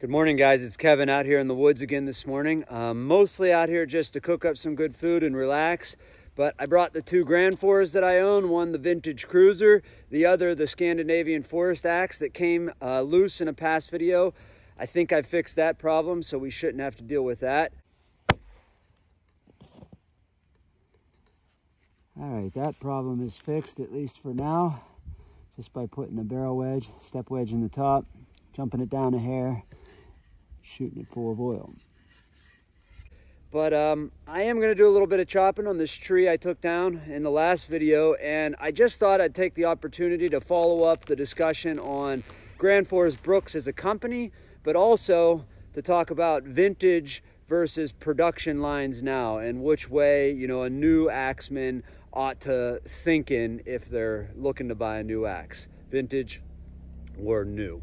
Good morning, guys. It's Kevin out here in the woods again this morning. Mostly out here just to cook up some good food and relax. But I brought the two Gransfors that I own, one the vintage cruiser, the other the Scandinavian forest axe that came loose in a past video. I think I fixed that problem, so we shouldn't have to deal with that. All right, that problem is fixed, at least for now, just by putting a barrel wedge, step wedge in the top, jumping it down a hair, shooting it full of oil. But I am going to do a little bit of chopping on this tree I took down in the last video, and I just thought I'd take the opportunity to follow up the discussion on Gransfors Bruks as a company, but also to talk about vintage versus production lines now and which way, you know, a new axeman ought to think in if they're looking to buy a new axe, vintage or new.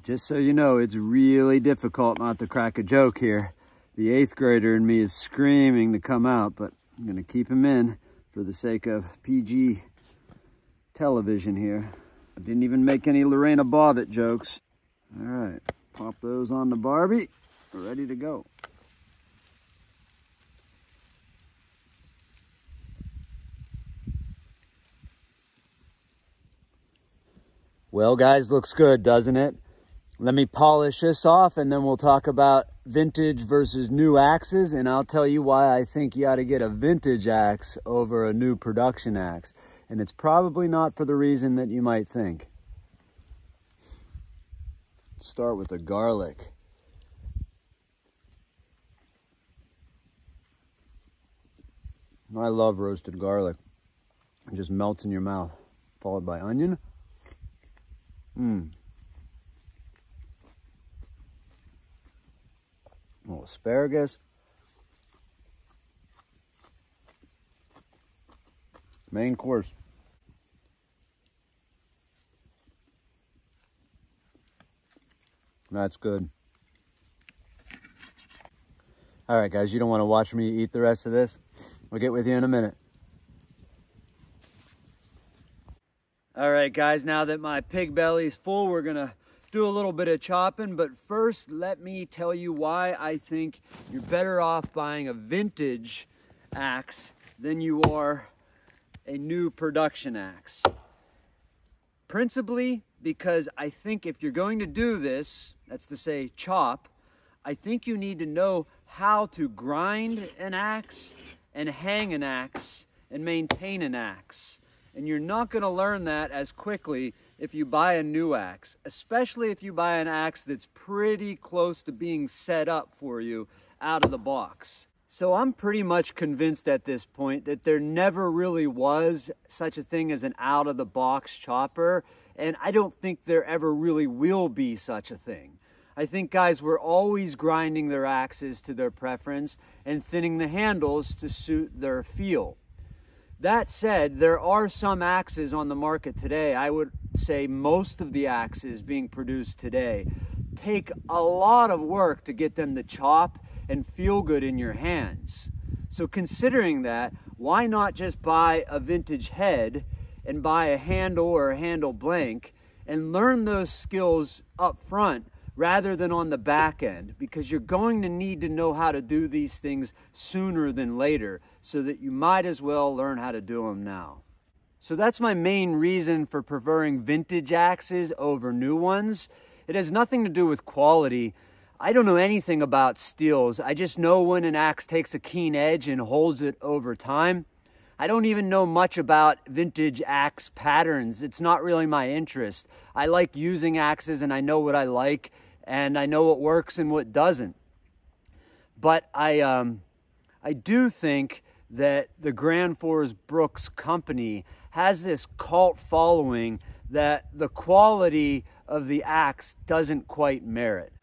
Just so you know, it's really difficult not to crack a joke here. The 8th grader in me is screaming to come out, but I'm gonna keep him in for the sake of PG television here. I didn't even make any Lorena Bobbitt jokes. All right, pop those on the Barbie. We're ready to go. Well, guys, looks good, doesn't it? Let me polish this off and then we'll talk about vintage versus new axes, and I'll tell you why I think you ought to get a vintage axe over a new production axe. And it's probably not for the reason that you might think. Let's start with the garlic. I love roasted garlic. It just melts in your mouth, followed by onion. Oh, asparagus. Main course. That's good. All right, guys, you don't want to watch me eat the rest of this? We'll get with you in a minute. All right, guys, now that my pig belly's full, we're going to do a little bit of chopping, but first let me tell you why I think you're better off buying a vintage axe than you are a new production axe. Principally because I think if you're going to do this, that's to say chop, I think you need to know how to grind an axe and hang an axe and maintain an axe. And you're not going to learn that as quickly if you buy a new axe, especially if you buy an axe that's pretty close to being set up for you out of the box. So I'm pretty much convinced at this point that there never really was such a thing as an out-of-the-box chopper, and I don't think there ever really will be such a thing. I think guys were always grinding their axes to their preference and thinning the handles to suit their feel. That said, there are some axes on the market today. I would say most of the axes being produced today take a lot of work to get them to chop and feel good in your hands. So considering that, why not just buy a vintage head and buy a handle or a handle blank and learn those skills up front rather than on the back end, because you're going to need to know how to do these things sooner than later, so that you might as well learn how to do them now. So that's my main reason for preferring vintage axes over new ones. It has nothing to do with quality. I don't know anything about steels. I just know when an axe takes a keen edge and holds it over time. I don't even know much about vintage axe patterns. It's not really my interest. I like using axes and I know what I like and I know what works and what doesn't. But I do think that the Gransfors Bruks company has this cult following that the quality of the axe doesn't quite merit.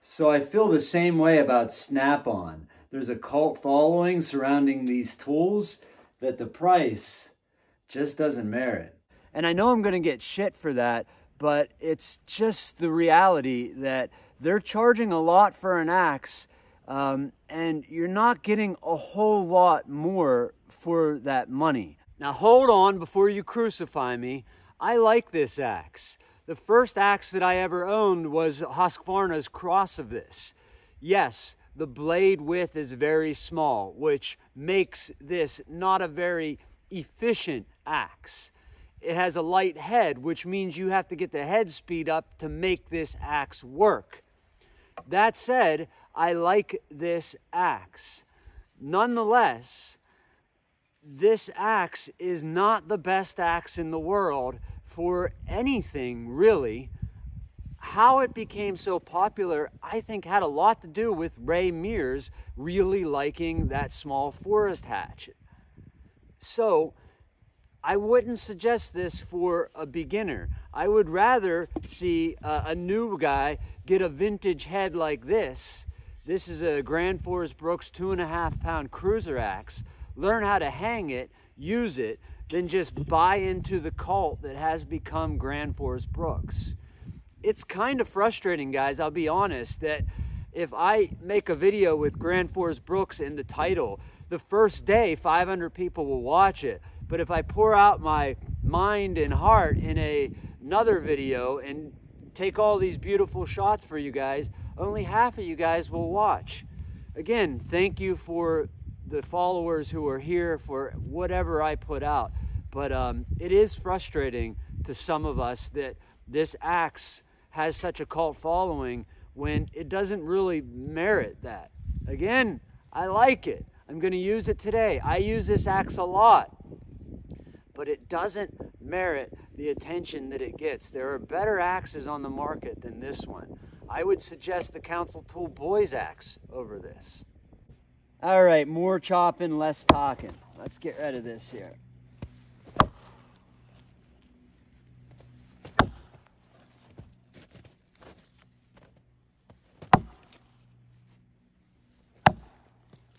So I feel the same way about Snap-on. There's a cult following surrounding these tools that the price just doesn't merit. And I know I'm going to get shit for that, but it's just the reality that they're charging a lot for an axe, and you're not getting a whole lot more for that money. Now hold on before you crucify me. I like this axe. The first axe that I ever owned was Husqvarna's cross of this. Yes, the blade width is very small, which makes this not a very efficient axe. It has a light head, which means you have to get the head speed up to make this axe work. That said, I like this axe. Nonetheless, this axe is not the best axe in the world for anything, really. How it became so popular, I think, had a lot to do with Ray Mears really liking that small forest hatchet. So I wouldn't suggest this for a beginner. I would rather see a new guy get a vintage head like this. This is a Gransfors Bruks 2.5 pound cruiser axe. Learn how to hang it, use it, than just buy into the cult that has become Gransfors Bruks. It's kind of frustrating, guys, I'll be honest, that if I make a video with Gransfors Bruks in the title, the first day 500 people will watch it. But if I pour out my mind and heart in another video and take all these beautiful shots for you guys, only half of you guys will watch. Again, thank you for the followers who are here for whatever I put out. But it is frustrating to some of us that this axe has such a cult following when it doesn't really merit that. Again, I like it. I'm going to use it today. I use this axe a lot. But it doesn't merit the attention that it gets. There are better axes on the market than this one. I would suggest the Council Tool Boys axe over this. All right, more chopping, less talking. Let's get rid of this here.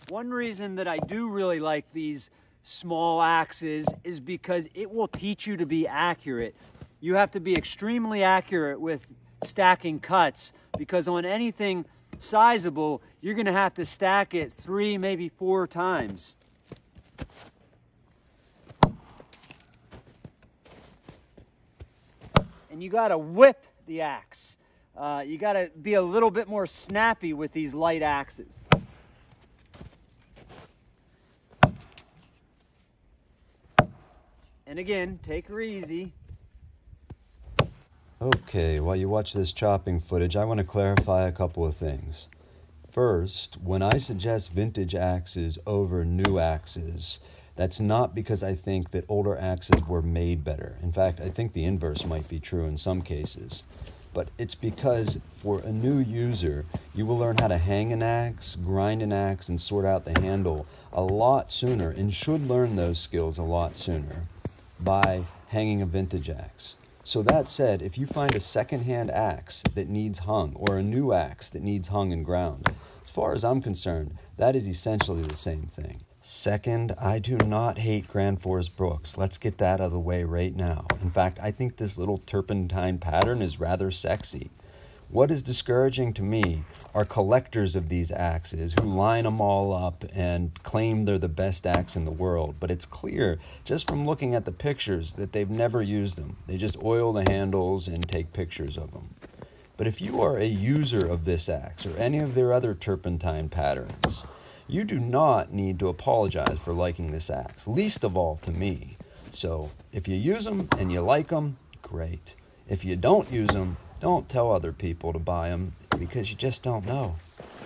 One reason that I do really like these small axes is because it will teach you to be accurate. You have to be extremely accurate with stacking cuts, because on anything sizable, you're going to have to stack it 3, maybe 4 times. And you got to whip the axe. You got to be a little bit more snappy with these light axes. And again, take her easy. Okay, while you watch this chopping footage, I want to clarify a couple of things. First, when I suggest vintage axes over new axes, that's not because I think that older axes were made better. In fact, I think the inverse might be true in some cases. But it's because for a new user, you will learn how to hang an axe, grind an axe, and sort out the handle a lot sooner, and should learn those skills a lot sooner by hanging a vintage axe. So that said, if you find a second-hand axe that needs hung, or a new axe that needs hung and ground, as far as I'm concerned, that is essentially the same thing. Second, I do not hate Gransfors Bruks. Let's get that out of the way right now. In fact, I think this little turpentine pattern is rather sexy. What is discouraging to me are collectors of these axes who line them all up and claim they're the best axe in the world. But it's clear, just from looking at the pictures, that they've never used them. They just oil the handles and take pictures of them. But if you are a user of this axe or any of their other turpentine patterns, you do not need to apologize for liking this axe, least of all to me. So if you use them and you like them, great. If you don't use them, don't tell other people to buy them because you just don't know.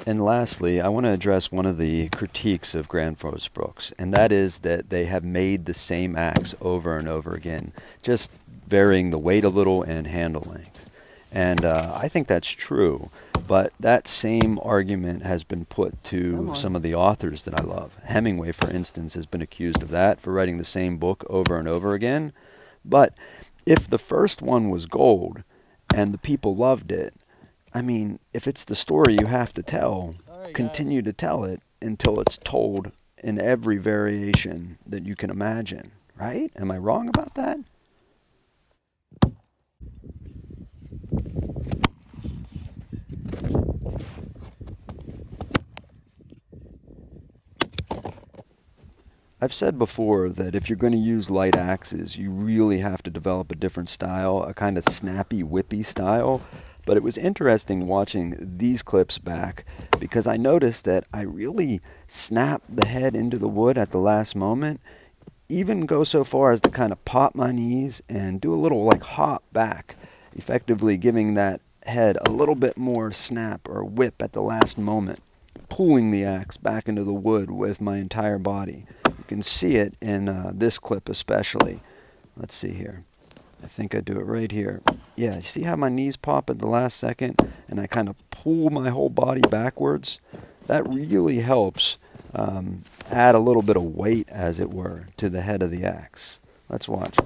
And lastly, I want to address one of the critiques of Gransfors Bruks, and that is that they have made the same axe over and over again, just varying the weight a little and handle length. And I think that's true, but that same argument has been put to some of the authors that I love. Hemingway, for instance, has been accused of that, for writing the same book over and over again. But if the first one was gold and the people loved it, I mean, if it's the story you have to tell, continue to tell it until it's told in every variation that you can imagine, right? Am I wrong about that? I've said before that if you're going to use light axes, you really have to develop a different style, a kind of snappy, whippy style. But it was interesting watching these clips back because I noticed that I really snap the head into the wood at the last moment, even go so far as to kind of pop my knees and do a little like hop back, effectively giving that head a little bit more snap or whip at the last moment, pulling the axe back into the wood with my entire body. You can see it in this clip especially. Let's see here. I think I do it right here. Yeah, you see how my knees pop at the last second and I kind of pull my whole body backwards? That really helps add a little bit of weight, as it were, to the head of the axe. Let's watch.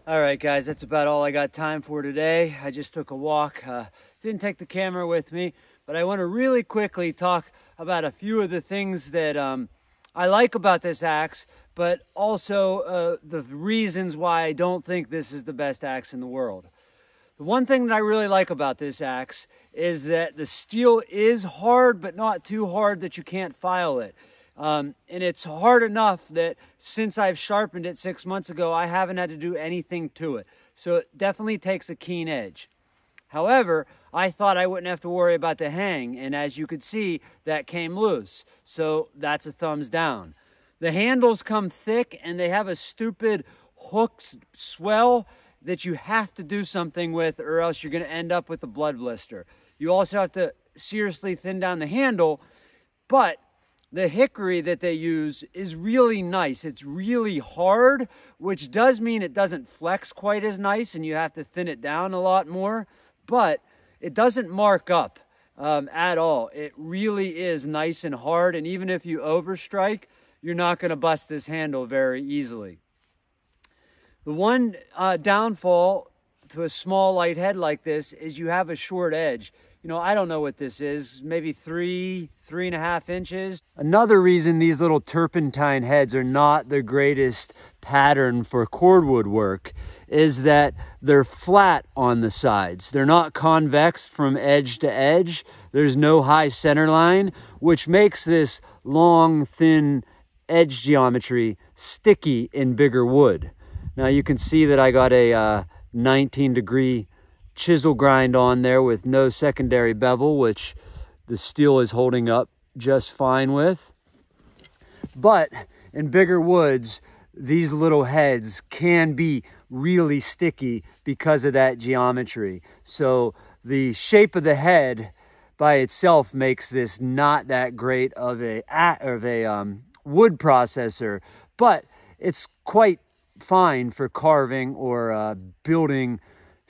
All right, guys, that's about all I got time for today. I just took a walk. Didn't take the camera with me, but I want to really quickly talk about a few of the things that I like about this axe, but also the reasons why I don't think this is the best axe in the world. The one thing that I really like about this axe is that the steel is hard, but not too hard that you can't file it. And it's hard enough that since I've sharpened it 6 months ago, I haven't had to do anything to it. So it definitely takes a keen edge. However, I thought I wouldn't have to worry about the hang, and as you could see, that came loose. So that's a thumbs down. The handles come thick and they have a stupid hooked swell that you have to do something with, or else you're going to end up with a blood blister. You also have to seriously thin down the handle, but the hickory that they use is really nice. It's really hard, which does mean it doesn't flex quite as nice and you have to thin it down a lot more, but it doesn't mark up at all. It really is nice and hard, and even if you overstrike, you're not going to bust this handle very easily. The one downfall to a small light head like this is you have a short edge. You know, I don't know what this is, maybe 3.5 inches. Another reason these little turpentine heads are not the greatest pattern for cordwood work is that they're flat on the sides. They're not convex from edge to edge. There's no high center line, which makes this long, thin edge geometry sticky in bigger wood. Now you can see that I got a 19-degree chisel grind on there with no secondary bevel, which the steel is holding up just fine with. But in bigger woods, these little heads can be really sticky because of that geometry. So the shape of the head by itself makes this not that great of a wood processor, but it's quite fine for carving or building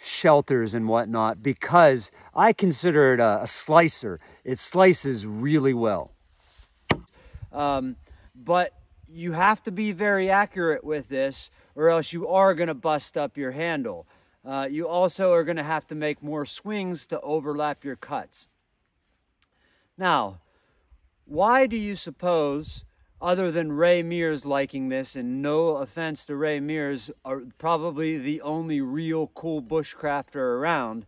shelters and whatnot, because I consider it a slicer. It slices really well. But you have to be very accurate with this, or else you are going to bust up your handle. You also are going to have to make more swings to overlap your cuts. Now, why do you suppose, other than Ray Mears liking this, and no offense to Ray Mears, are probably the only real cool bushcrafter around,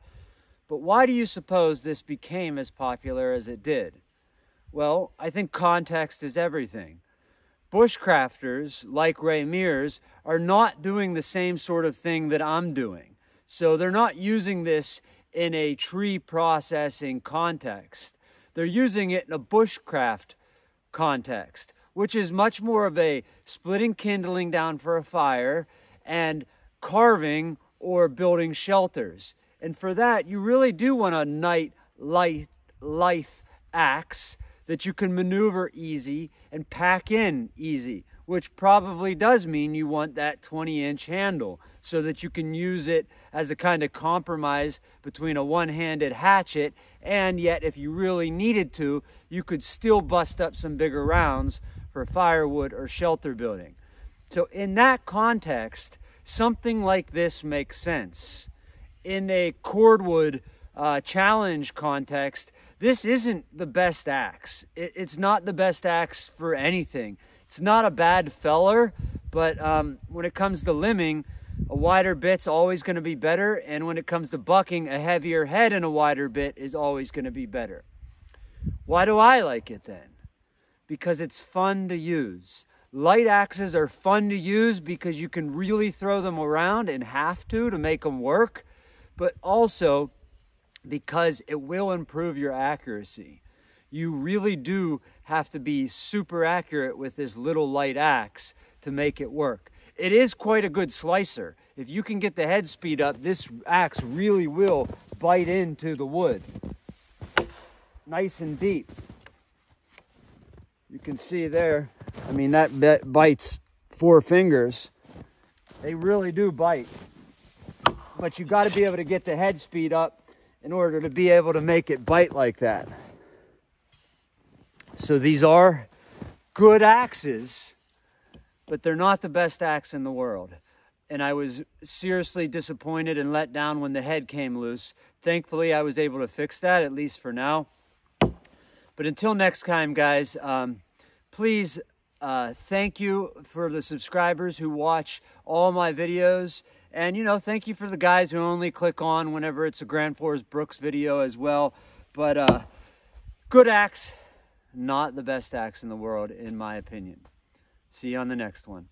but why do you suppose this became as popular as it did? Well, I think context is everything. Bushcrafters, like Ray Mears, are not doing the same sort of thing that I'm doing. So they're not using this in a tree processing context. They're using it in a bushcraft context, which is much more of a splitting kindling down for a fire and carving or building shelters. And for that, you really do want a lithe axe that you can maneuver easy and pack in easy, which probably does mean you want that 20-inch handle so that you can use it as a kind of compromise between a one-handed hatchet, and yet if you really needed to, you could still bust up some bigger rounds for firewood or shelter building. So in that context, something like this makes sense. In a cordwood challenge context, this isn't the best axe. It's not the best axe for anything. It's not a bad feller, but when it comes to limbing, a wider bit's always going to be better, and when it comes to bucking, a heavier head and a wider bit is always going to be better. Why do I like it then? Because it's fun to use. Light axes are fun to use because you can really throw them around and have to make them work, but also because it will improve your accuracy. You really do have to be super accurate with this little light axe to make it work. It is quite a good slicer. If you can get the head speed up, this axe really will bite into the wood. Nice and deep. You can see there, I mean, that bites 4 fingers. They really do bite. But you got to be able to get the head speed up in order to be able to make it bite like that. So these are good axes, but they're not the best axe in the world. And I was seriously disappointed and let down when the head came loose. Thankfully, I was able to fix that, at least for now. But until next time, guys, please thank you for the subscribers who watch all my videos. And, you know, thank you for the guys who only click on whenever it's a Gransfors Bruks video as well. But good axe, not the best axe in the world, in my opinion. See you on the next one.